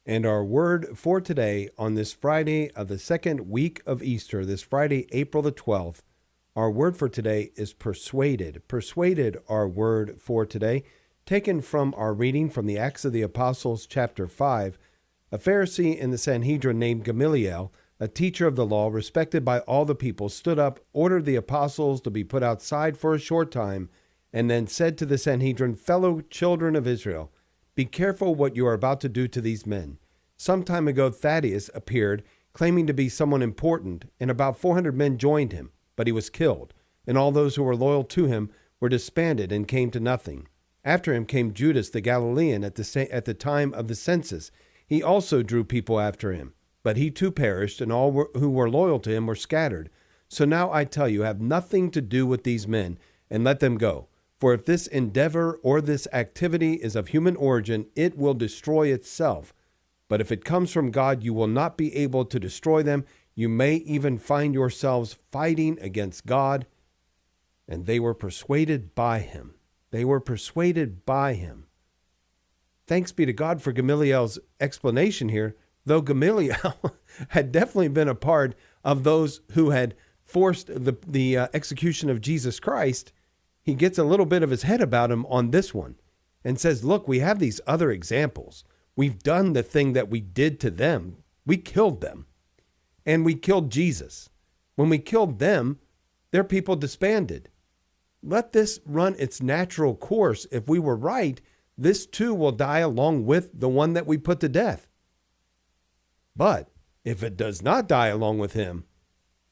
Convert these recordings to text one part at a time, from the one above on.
And our word for today on this Friday of the second week of Easter, this Friday, April the 12th, our word for today is persuaded. Persuaded, our word for today, taken from our reading from the Acts of the Apostles, chapter 5. A Pharisee in the Sanhedrin named Gamaliel, a teacher of the law, respected by all the people, stood up, ordered the apostles to be put outside for a short time, and then said to the Sanhedrin, "Fellow children of Israel, be careful what you are about to do to these men. Some time ago, Thaddeus appeared, claiming to be someone important, and about 400 men joined him, but he was killed, and all those who were loyal to him were disbanded and came to nothing. After him came Judas the Galilean at the time of the census. He also drew people after him, but he too perished, and all who were loyal to him were scattered. So now I tell you, have nothing to do with these men, and let them go. For if this endeavor or this activity is of human origin, it will destroy itself. But if it comes from God, you will not be able to destroy them. You may even find yourselves fighting against God." And they were persuaded by him. They were persuaded by him. Thanks be to God for Gamaliel's explanation here, though Gamaliel had definitely been a part of those who had forced the execution of Jesus Christ. He gets a little bit of his head about him on this one and says, look, we have these other examples. We've done the thing that we did to them. We killed them. And we killed Jesus. When we killed them, their people disbanded. Let this run its natural course. If we were right, this too will die along with the one that we put to death. But if it does not die along with him,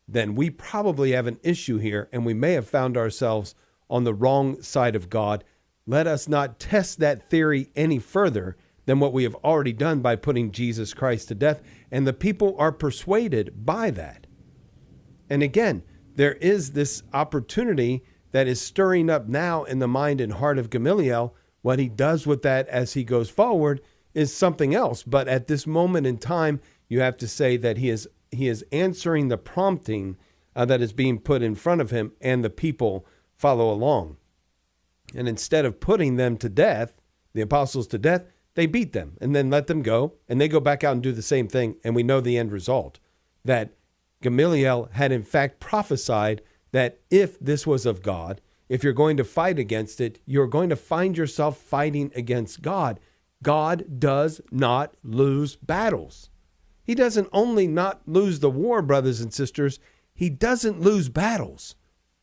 then we probably have an issue here, and we may have found ourselves on the wrong side of God. Let us not test that theory any further than what we have already done by putting Jesus Christ to death. And the people are persuaded by that. And again, there is this opportunity that is stirring up now in the mind and heart of Gamaliel. What he does with that as he goes forward is something else. But at this moment in time, you have to say that he is answering the prompting that is being put in front of him, and the people follow along. And instead of putting them to death, the apostles to death, they beat them and then let them go, and they go back out and do the same thing. And we know the end result, that Gamaliel had in fact prophesied that if this was of God, if you're going to fight against it, you're going to find yourself fighting against God. God does not lose battles. He doesn't only not lose the war, brothers and sisters, he doesn't lose battles.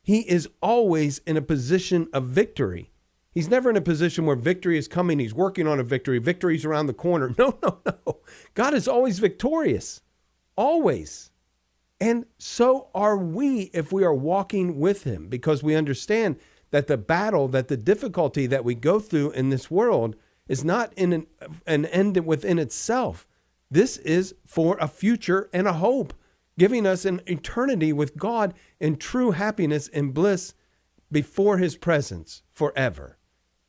He is always in a position of victory. He's never in a position where victory is coming. He's working on a victory. Victory's around the corner. No. God is always victorious. Always. And so are we if we are walking with him, because we understand that the battle, that the difficulty that we go through in this world is not in an end within itself. This is for a future and a hope, giving us an eternity with God in true happiness and bliss before his presence forever.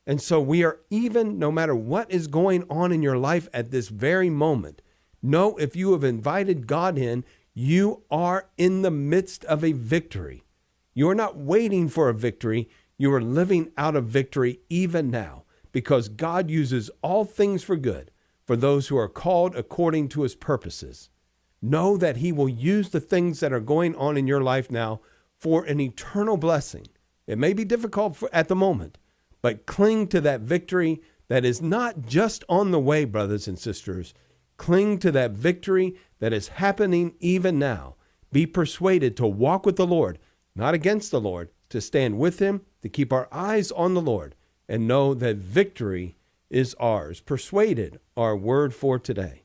And so we are, even no matter what is going on in your life at this very moment, know if you have invited God in, you are in the midst of a victory. You are not waiting for a victory. You are living out a victory even now, because God uses all things for good for those who are called according to his purposes. Know that he will use the things that are going on in your life now for an eternal blessing. It may be difficult at the moment, but cling to that victory that is not just on the way, brothers and sisters. Cling to that victory that is happening even now. Be persuaded to walk with the Lord, not against the Lord, to stand with him, to keep our eyes on the Lord, and know that victory is ours. Persuaded, our word for today.